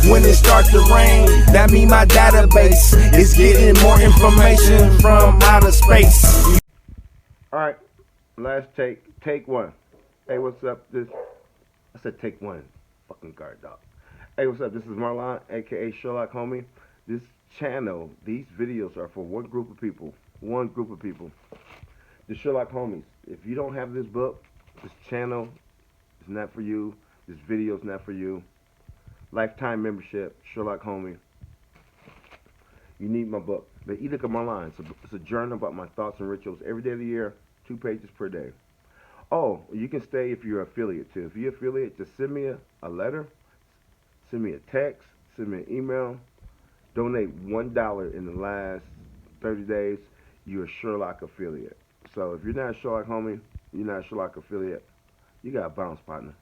When it starts to rain, that mean my database is getting more information from outer space. Alright, last take one. Hey, what's up? I said take one. Fucking guard dog. Hey, what's up? This is Marlawn, aka Sherlock Homie. This channel, these videos are for one group of people. The Sherlock Homies. If you don't have this book, this channel is not for you. This video is not for you. Lifetime membership, Sherlock Homie. You need my book. The Edict of Marlawn. It's a journal about my thoughts and rituals every day of the year, 2 pages per day. Oh, you can stay if you're an affiliate too. If you're an affiliate, just send me a letter, send me a text, send me an email. Donate $1 in the last 30 days. You're a Sherlock affiliate. So if you're not a Sherlock Homie, you're not a Sherlock affiliate, you got a bounce, partner.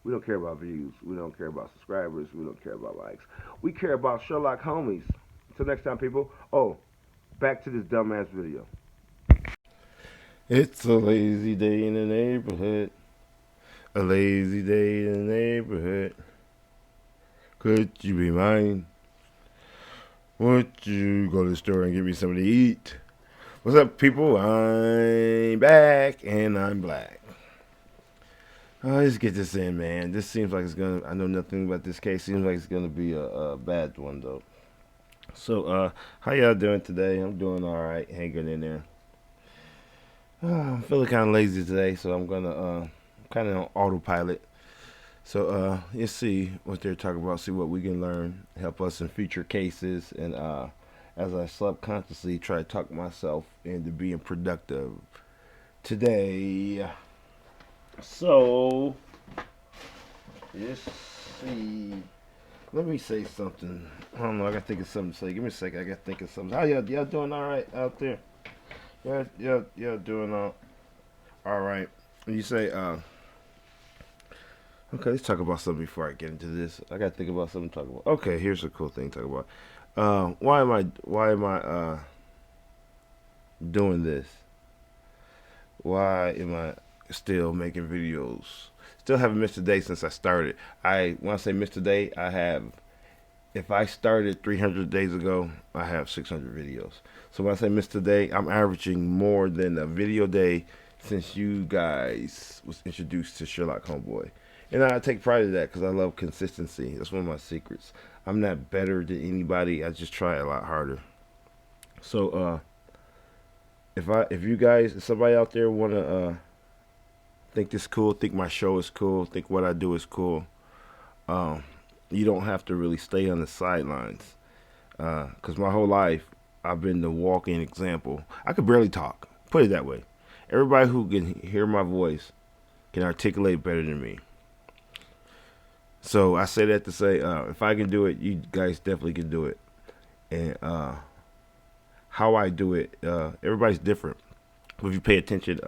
We don't care about views. We don't care about subscribers. We don't care about likes. We care about Sherlock Homies. Until next time, people. Oh, back to this dumbass video. It's a lazy day in the neighborhood. A lazy day in the neighborhood. Could you be mine? Would you go to the store and give me something to eat? What's up, people? I'm back and I'm black. Let's get this in, man. This seems like it's gonna. I know nothing about this case. Seems like it's gonna be a bad one, though. So, how y'all doing today? I'm doing all right, hanging in there. I'm feeling kind of lazy today, so I'm gonna kind of on autopilot. So, let's see what they're talking about. See what we can learn, help us in future cases, and as I subconsciously try to talk myself into being productive today. So, let's see. Let me say something. I don't know. I gotta think of something to say. Give me a second. I gotta think of something. How y'all doing? All right out there? Y'all doing all right? When you say okay, let's talk about something before I get into this. I gotta think about something to talk about. Okay, here's a cool thing to talk about. Why am I doing this? Why am I still making videos? Still haven't missed a day since I started. When I say missed a day, if I started 300 days ago, I have 600 videos. So when I say missed a day, I'm averaging more than a video day since you guys was introduced to Sherlock Homeboy. And I take pride in that because I love consistency. That's one of my secrets. I'm not better than anybody. I just try a lot harder. So if somebody out there wanna think this cool, think my show is cool, think what I do is cool, you don't have to really stay on the sidelines. Because my whole life I've been the walking example. I could barely talk. Put it that way. Everybody who can hear my voice can articulate better than me. So I say that to say, if I can do it, you guys definitely can do it. And how I do it, everybody's different. But if you pay attention,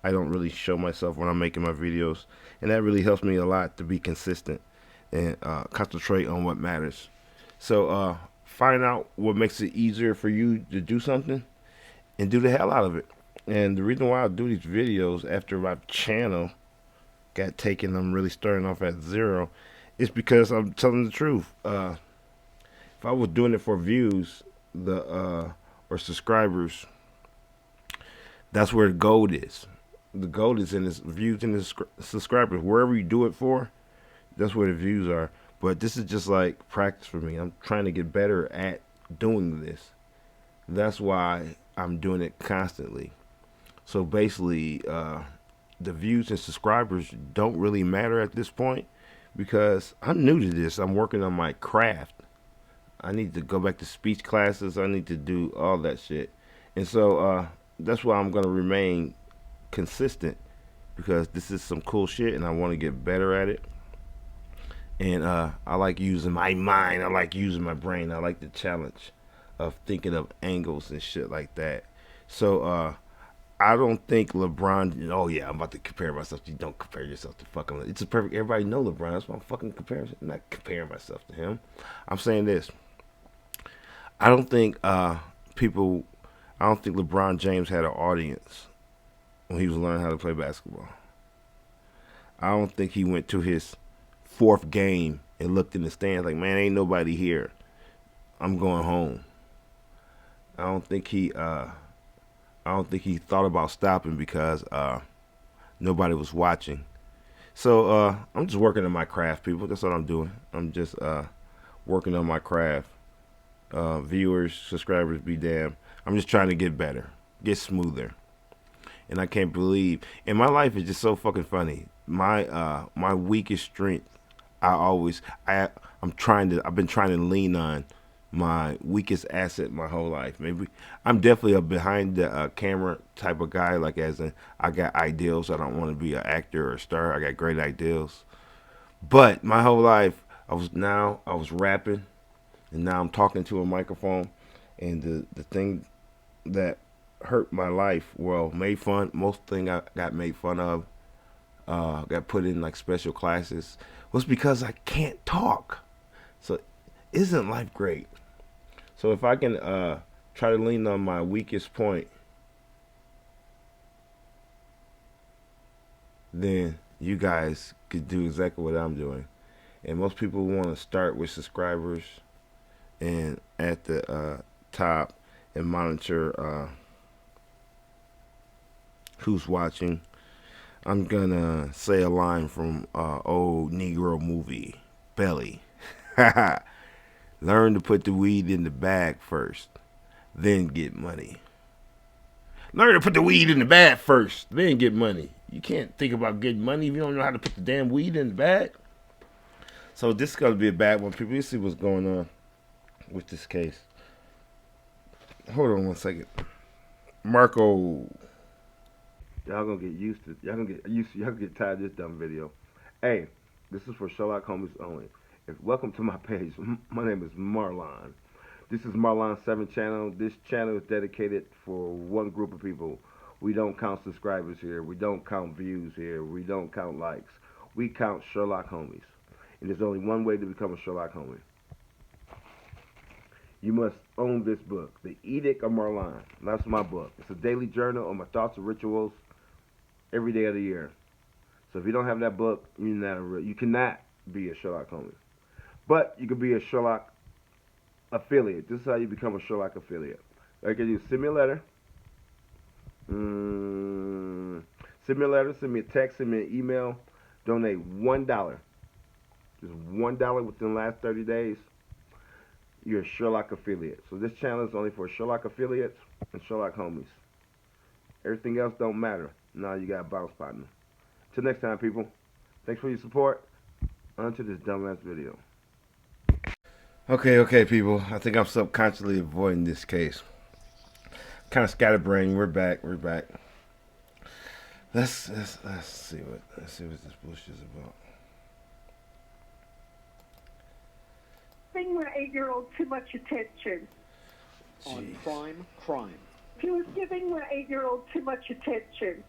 I don't really show myself when I'm making my videos. And that really helps me a lot to be consistent and concentrate on what matters. So find out what makes it easier for you to do something and do the hell out of it. And the reason why I do these videos after my channel got taken, I'm really starting off at zero, is because I'm telling the truth. If I was doing it for views, or subscribers, that's where the gold is. The gold is in the views and the subscribers. Wherever you do it for, that's where the views are. But this is just like practice for me. I'm trying to get better at doing this. That's why I'm doing it constantly. So basically, the views and subscribers don't really matter at this point because I'm new to this. I'm working on my craft. I need to go back to speech classes. I need to do all that shit. And so that's why I'm going to remain consistent, because this is some cool shit and I want to get better at it. And I like using my mind. I like using my brain. I like the challenge of thinking of angles and shit like that. So I don't think LeBron, oh yeah, I'm about to compare myself to you. Don't compare yourself to fucking, it's a perfect, everybody know LeBron. That's why I'm fucking comparing. I'm not comparing myself to him. I'm saying this. I don't think LeBron James had an audience when he was learning how to play basketball. I don't think he went to his fourth game and looked in the stands like, man, ain't nobody here. I'm going home. I don't think he thought about stopping because nobody was watching. So I'm just working on my craft, people. That's what I'm doing. I'm just working on my craft. Viewers, subscribers, be damned. I'm just trying to get better, get smoother. And I can't believe, and my life is just so fucking funny. My weakest strength, I've been trying to lean on my weakest asset my whole life. Maybe I'm definitely a behind the camera type of guy. Like as in, I got ideals. I don't want to be an actor or a star. I got great ideals. But my whole life, I was rapping, and now I'm talking to a microphone. And the thing that hurt my life, well, made fun. Most thing I got made fun of, got put in like special classes, was because I can't talk. So, isn't life great? So if I can try to lean on my weakest point, then you guys could do exactly what I'm doing. And most people want to start with subscribers and at the top and monitor who's watching. I'm gonna say a line from old Negro movie, Belly. Learn to put the weed in the bag first, then get money. Learn to put the weed in the bag first, then get money. You can't think about getting money if you don't know how to put the damn weed in the bag. So this is gonna be a bad one, people. You see what's going on with this case. Hold on one second. Marco. Y'all gonna get used to. Y'all gonna get tired of this dumb video. Hey, this is for Sherlock Holmes only. Welcome to my page. My name is Marlawn. This is Marlawn 7 channel. This channel is dedicated for one group of people. We don't count subscribers here. We don't count views here. We don't count likes. We count Sherlock homies. And there's only one way to become a Sherlock homie. You must own this book, The Edict of Marlawn. That's my book. It's a daily journal on my thoughts and rituals every day of the year. So if you don't have that book, you cannot be a Sherlock homie. But you can be a Sherlock affiliate. This is how you become a Sherlock affiliate. Like you send me a letter. Send me a letter, send me a text, send me an email. Donate $1. Just $1 within the last 30 days. You're a Sherlock affiliate. So this channel is only for Sherlock affiliates and Sherlock homies. Everything else don't matter. Now you got a bounce partner. Till next time, people. Thanks for your support. On to this dumbass video. Okay, people. I think I'm subconsciously avoiding this case. Kind of scatterbrained. We're back. Let's see what this bullshit is about. Giving my 8-year-old too much attention. On crime. He was giving my 8-year-old too much attention.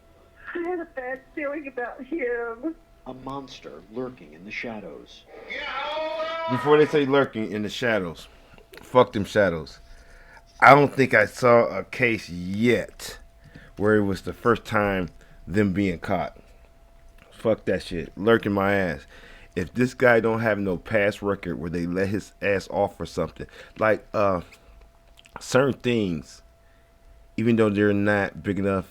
I had a bad feeling about him. A monster lurking in the shadows. Before they say lurking in the shadows, fuck them shadows. I don't think I saw a case yet where it was the first time them being caught. Fuck that shit. Lurking my ass. If this guy don't have no past record where they let his ass off for something, like certain things, even though they're not big enough,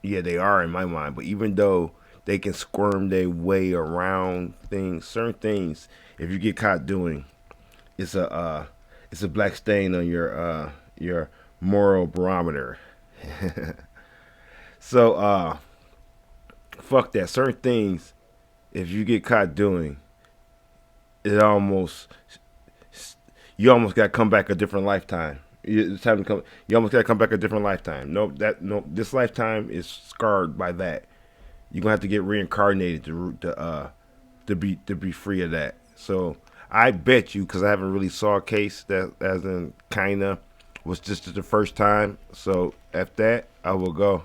yeah, they are in my mind, but even though they can squirm their way around things, certain things, if you get caught doing, it's a black stain on your moral barometer. So fuck that. Certain things, if you get caught doing, you almost got to come back a different lifetime. It's time to come. You almost got to come back a different lifetime. This lifetime is scarred by that. You're gonna have to get reincarnated to be free of that. So I bet you, because I haven't really saw a case that, as in kinda, was just the first time. So after that, I will go.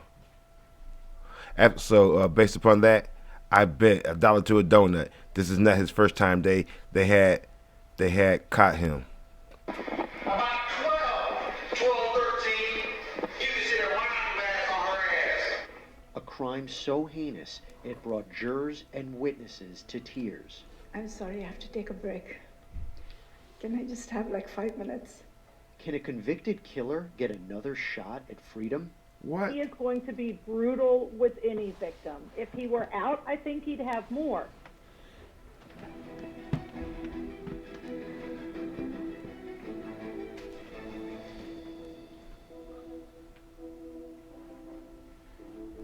So based upon that, I bet $1 to a donut. This is not his first time. They had caught him. About 13, you can sit right back on her ass. A crime so heinous it brought jurors and witnesses to tears. I'm sorry, I have to take a break. Can I just have like 5 minutes? Can a convicted killer get another shot at freedom? What? He is going to be brutal with any victim. If he were out, I think he'd have more.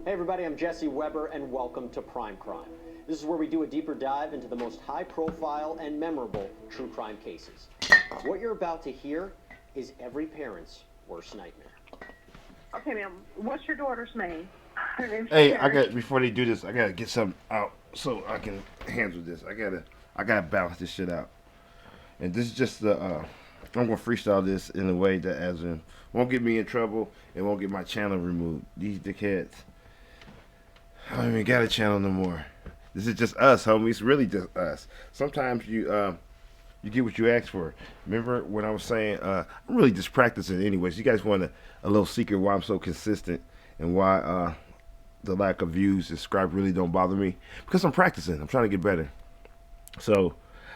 Hey everybody, I'm Jesse Weber and welcome to Prime Crime. This is where we do a deeper dive into the most high-profile and memorable true crime cases. What you're about to hear is every parent's worst nightmare. Okay, ma'am. What's your daughter's name? Her name's Hey, Cherish. before they do this, I gotta get something out so I can handle this. I gotta balance this shit out. And this is just the I'm gonna freestyle this in a way that as in won't get me in trouble and won't get my channel removed. These dickheads, I don't even got a channel no more. This is just us, homie. It's really just us. Sometimes you get what you ask for. Remember when I was saying I'm really just practicing anyways. You guys want a little secret why I'm so consistent and why the lack of views, subscribe really don't bother me? Because I'm practicing. I'm trying to get better. So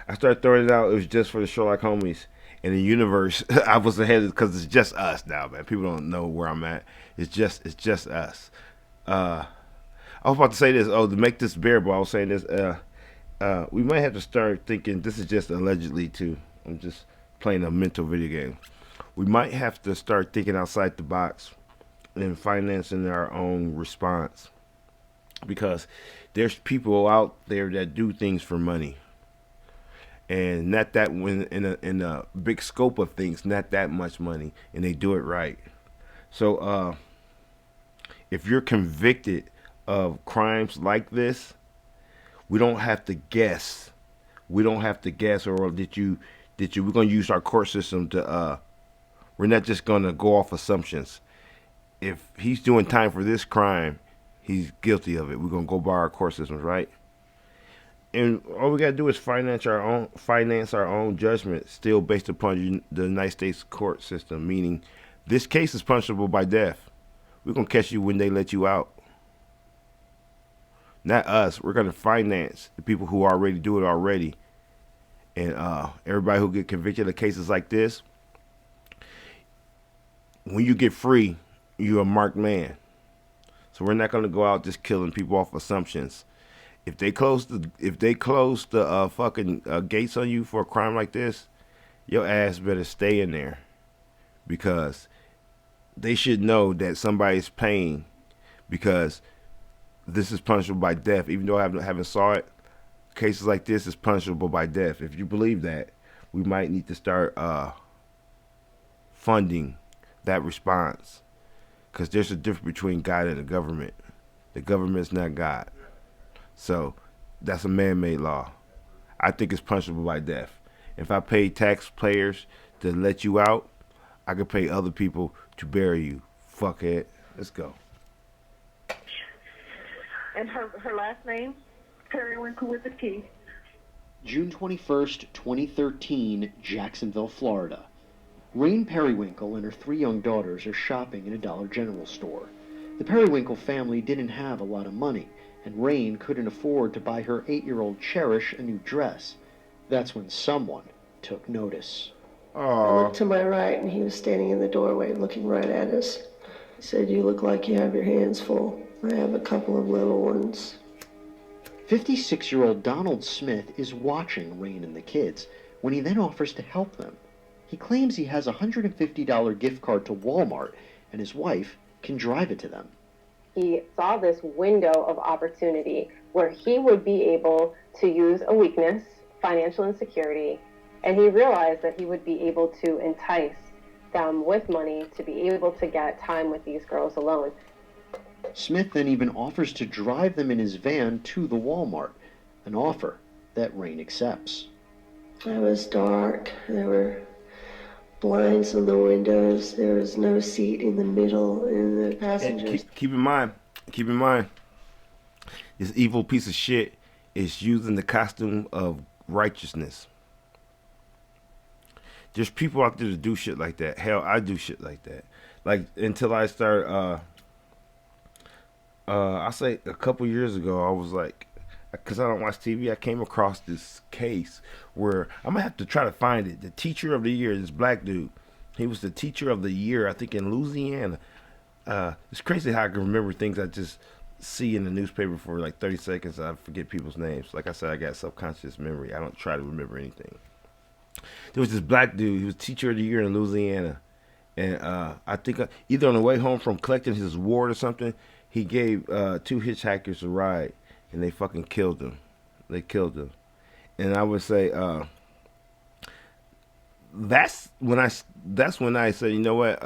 I started throwing it out. It was just for the Sherlock homies. In the universe, I was ahead because it's just us now, man. People don't know where I'm at. It's just us. I was about to say this. Oh, to make this bearable, I was saying this. We might have to start thinking. This is just allegedly too. I'm just playing a mental video game. We might have to start thinking outside the box and financing our own response, because there's people out there that do things for money, and not that when in a big scope of things, not that much money, and they do it right. So if you're convicted of crimes like this, we don't have to guess. We don't have to guess, or did you? We're gonna use our court system to. We're not just gonna go off assumptions. If he's doing time for this crime, he's guilty of it. We're gonna go by our court systems, right? And all we gotta do is finance our own judgment, still based upon the United States court system. Meaning, this case is punishable by death. We're gonna catch you when they let you out. Not us. We're gonna finance the people who already do it already, and everybody who get convicted of cases like this. When you get free, you're a marked man. So we're not gonna go out just killing people off assumptions. If they close the fucking gates on you for a crime like this, your ass better stay in there, because they should know that somebody's paying, because this is punishable by death. Even though I haven't saw it, cases like this is punishable by death. If you believe that, we might need to start funding that response, because there's a difference between God and the government. The government's not God. So that's a man-made law. I think it's punishable by death. If I pay taxpayers to let you out, I could pay other people to bury you. Fuckhead. Let's go. And her last name? Perrywinkle with a T. June 21st, 2013, Jacksonville, Florida. Rain Perrywinkle and her 3 young daughters are shopping in a Dollar General store. The Perrywinkle family didn't have a lot of money, and Rain couldn't afford to buy her 8-year-old Cherish a new dress. That's when someone took notice. I looked to my right, and he was standing in the doorway looking right at us. He said, "You look like you have your hands full. I have a couple of little ones." 56-year-old Donald Smith is watching Rain and the kids when he then offers to help them. He claims he has a $150 gift card to Walmart, and his wife can drive it to them. He saw this window of opportunity where he would be able to use a weakness, financial insecurity, and he realized that he would be able to entice them with money to be able to get time with these girls alone. Smith then even offers to drive them in his van to the Walmart, an offer that Rain accepts. It was dark. There were blinds on the windows. There was no seat in the middle, and the passengers. Keep in mind, this evil piece of shit is using the costume of righteousness. There's people out there that do shit like that. Hell, I do shit like that. Like, until I start, I say a couple years ago, I was like, because I don't watch TV, I came across this case where I'm gonna have to try to find it. The teacher of the year, this black dude, he was the teacher of the year, I think, in Louisiana. It's crazy how I can remember things I just see in the newspaper for like 30 seconds. I forget people's names. Like I said, I got subconscious memory. I don't try to remember anything. There was this black dude. He was teacher of the year in Louisiana, and I think either on the way home from collecting his award or something, he gave 2 hitchhikers a ride, and they fucking killed him. They killed him, and I would say that's when I said, you know what,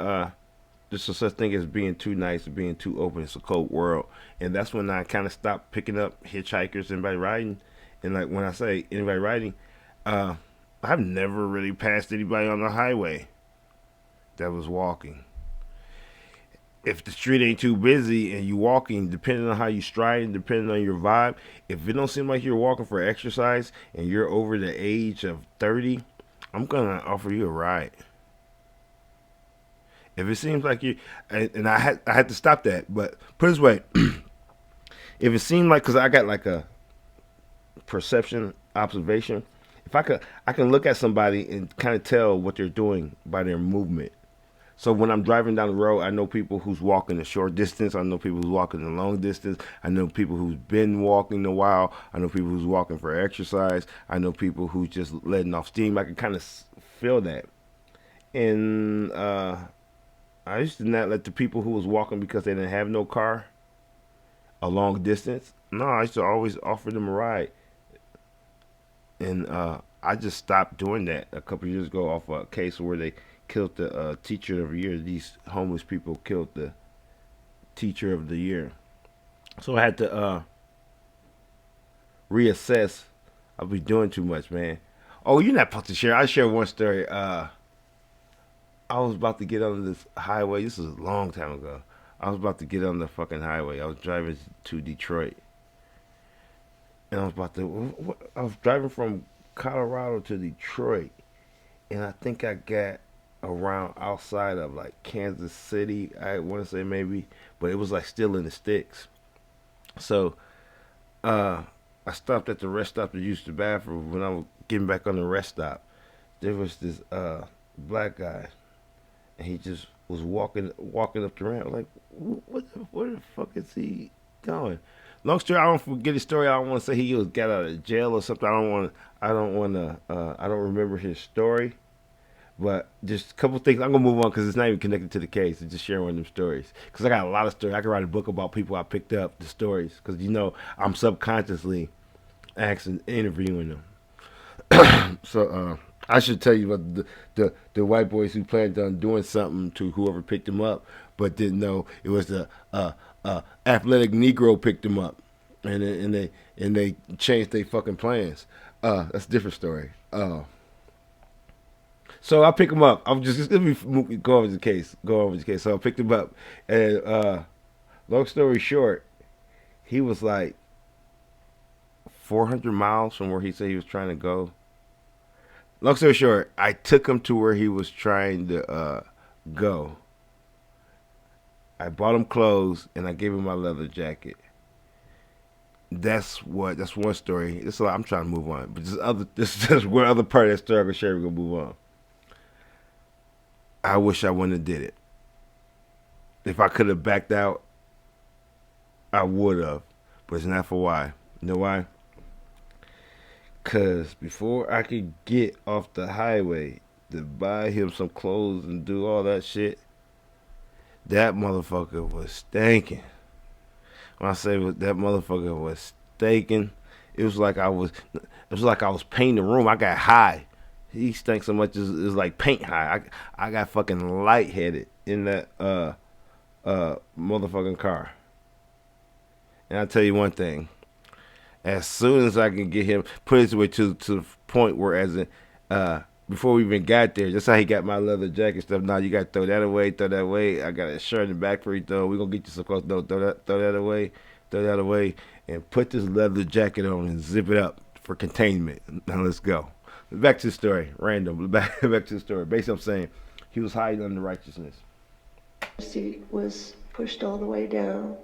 there's a such thing as being too nice or being too open. It's a cold world, and that's when I kind of stopped picking up hitchhikers, anybody riding, and like when I say anybody riding, I've never really passed anybody on the highway that was walking. If the street ain't too busy and you walking, depending on how you stride, depending on your vibe, if it don't seem like you're walking for exercise and you're over the age of 30, I'm gonna offer you a ride. If it seems like you, and I had to stop that, but put it this way, if it seemed like, because I got like a perception observation, if I can look at somebody and kind of tell what they're doing by their movement. So when I'm driving down the road, I know people who's walking a short distance. I know people who's walking a long distance. I know people who's been walking a while. I know people who's walking for exercise. I know people who's just letting off steam. I can kind of feel that. And I used to not let the people who was walking because they didn't have no car a long distance. No, I used to always offer them a ride. And I just stopped doing that a couple of years ago off a case where they killed the teacher of the year. These homeless people killed the teacher of the year. So I had to reassess. I'll be doing too much, man. Oh, you're not supposed to share. I'll share one story. I was about to get on this highway. This was a long time ago. I was about to get on the fucking highway. I was driving to Detroit. And I was driving from Colorado to Detroit. And I think I got around outside of like Kansas City, I want to say maybe, but it was like still in the sticks. So I stopped at the rest stop to use the bathroom. When I was getting back on the rest stop, there was this black guy, and he just was walking up the ramp. Like, where the fuck is he going? Long story, I don't forget his story. I don't want to say he got out of jail or something. I don't remember his story. But just a couple things. I'm gonna move on because it's not even connected to the case. It's just sharing one of them stories. Because I got a lot of stories. I could write a book about people I picked up, the stories. Because I'm subconsciously interviewing them. So I should tell you about the white boys who planned on doing something to whoever picked them up, but didn't know it was the athletic Negro picked them up, and they changed their fucking plans. That's a different story. So I pick him up. I'm just let me go over the case. So I picked him up, and long story short, he was like 400 miles from where he said he was trying to go. Long story short, I took him to where he was trying to go. I bought him clothes and I gave him my leather jacket. That's one story. I'm trying to move on, but this is one other part of that story I'm gonna share. We're gonna move on. I wish I wouldn't have did it. If I could have backed out, I would have. But it's not for why. You know why? Because before I could get off the highway to buy him some clothes and do all that shit, that motherfucker was stinking. When I say that motherfucker was stinking, it was like I was painting the room. I got high. He stank so much, it's like paint high. I got fucking lightheaded in that motherfucking car. And I'll tell you one thing. As soon as I can get him, put it away to the point where, before we even got there, just how he got my leather jacket stuff. Now you got to throw that away. I got a shirt in the back for you, though. We're going to get you some clothes. No, throw that away, and put this leather jacket on and zip it up for containment. Now let's go. Back to the story. Random. Back to the story. Basically, I'm saying he was hiding under righteousness. The seat was pushed all the way down.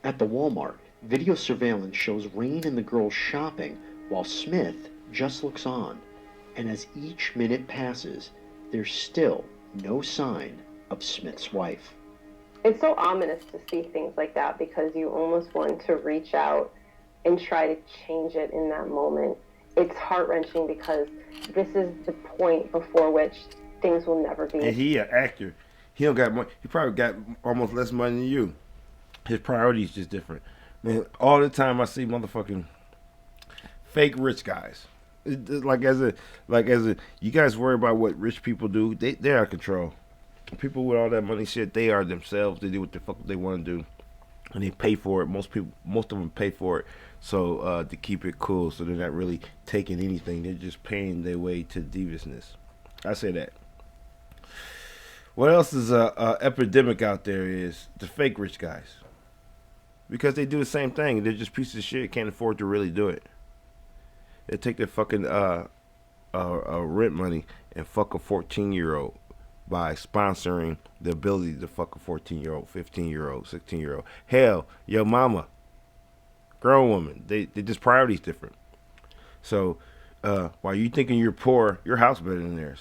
At the Walmart, Video surveillance shows Rain and the girls shopping while Smith just looks on. And as each minute passes, there's still no sign of Smith's wife. It's so ominous to see things like that because you almost want to reach out and try to change it in that moment. It's heart-wrenching because this is the point before which things will never be. And he an actor. He don't got money. He probably got almost less money than you. His priorities just different. Man, all the time I see motherfucking fake rich guys. Like as a, you guys worry about what rich people do. They're out of control. People with all that money shit, they are themselves. They do what the fuck they want to do, and they pay for it. Most of them pay for it, so to keep it cool. So they're not really taking anything. They're just paying their way to deviousness. I say that. What else is a epidemic out there is the fake rich guys, because they do the same thing. They're just pieces of shit. Can't afford to really do it. They take their fucking rent money and fuck a 14-year-old. By sponsoring the ability to fuck a 14-year-old, 15-year-old, 16-year-old. Hell, your mama, grown woman. They just priorities different. So while you thinking you're poor, your house better than theirs.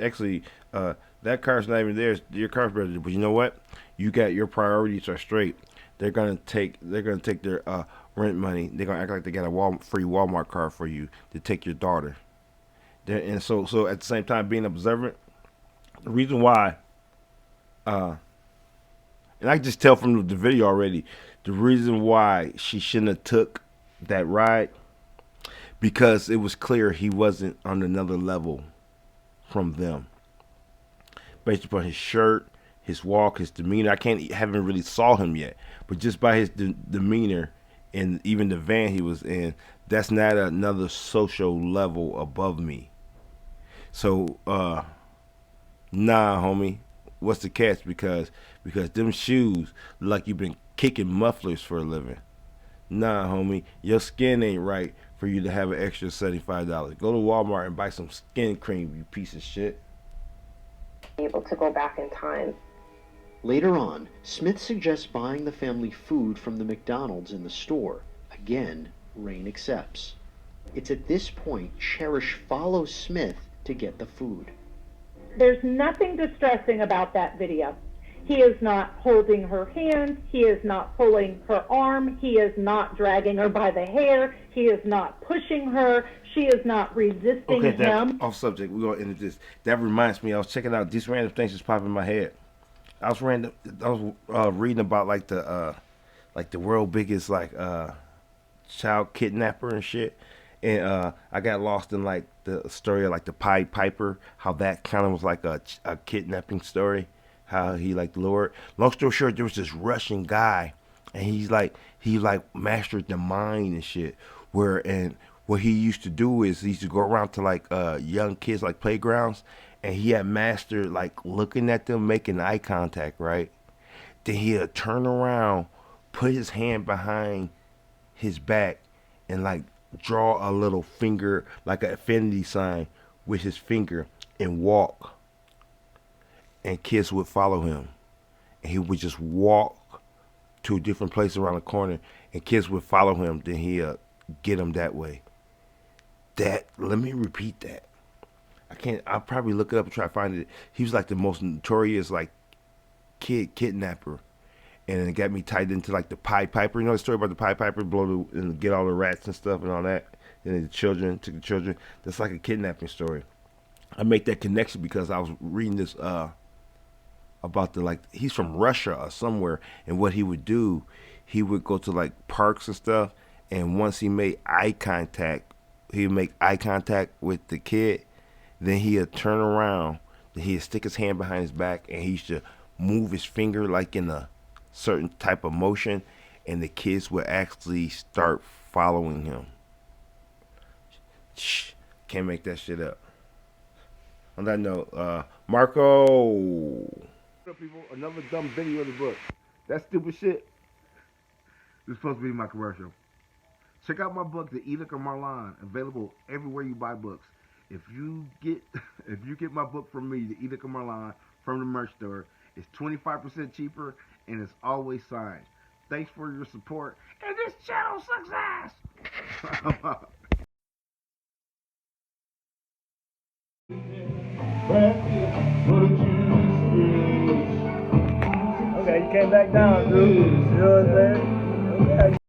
Actually, that car's not even theirs. Your car's better. But you know what? You got your priorities are straight. They're gonna take their rent money. They're gonna act like they got a free Walmart card for you to take your daughter. And so at the same time, being observant. The reason why, and I can just tell from the video already, the reason why she shouldn't have took that ride, because it was clear he wasn't on another level from them. Based upon his shirt, his walk, his demeanor. Haven't really saw him yet, but just by his demeanor and even the van he was in, that's not another social level above me. So, nah, homie, what's the catch? Because them shoes look like you've been kicking mufflers for a living. Nah, homie, your skin ain't right for you to have an extra $75. Go to Walmart and buy some skin cream, you piece of shit. Able to go back in time. Later on, Smith suggests buying the family food from the McDonald's in the store. Again, Rain accepts. It's at this point Cherish follows Smith to get the food. There's nothing distressing about that video. He is not holding her hand. He is not pulling her arm. He is not dragging her by the hair. He is not pushing her. She is not resisting him. Off subject. We're gonna end this. That reminds me. I was checking out these random things just popping in my head. I was reading about like the world biggest child kidnapper and shit. And I got lost in like the story of like the Pied Piper, how that kind of was like a kidnapping story, how he like lured. Long story short, there was this Russian guy, and he mastered the mind and shit. And what he used to do is he used to go around to like young kids like playgrounds, and he had mastered like looking at them, making eye contact, right? Then he'd turn around, put his hand behind his back, and like draw a little finger, like an affinity sign with his finger, and walk. And kids would follow him. And he would just walk to a different place around the corner, and kids would follow him. Then he'd get them that way. Let me repeat that. I'll probably look it up and try to find it. He was like the most notorious like kidnapper. And it got me tied into like the Pied Piper. You know the story about the Pied Piper, and get all the rats and stuff and all that. And took the children. That's like a kidnapping story. I make that connection because I was reading this about he's from Russia or somewhere, and what he would do, he would go to like parks and stuff, and once he made eye contact, he'd make eye contact with the kid, then he'd turn around, then he'd stick his hand behind his back, and he used to move his finger like in a certain type of motion, and the kids would actually start following him. Shh, can't make that shit up. On that note, Marco. What up, people? Another dumb video of the book. That stupid shit. This is supposed to be my commercial. Check out my book, The Edict of Marlawn, available everywhere you buy books. If you get my book from me, The Edict of Marlawn, from the merch store, it's 25% cheaper, and it's always signed. Thanks for your support. And this channel sucks ass. Okay, you came back down, dude. You know what I'm saying? Okay.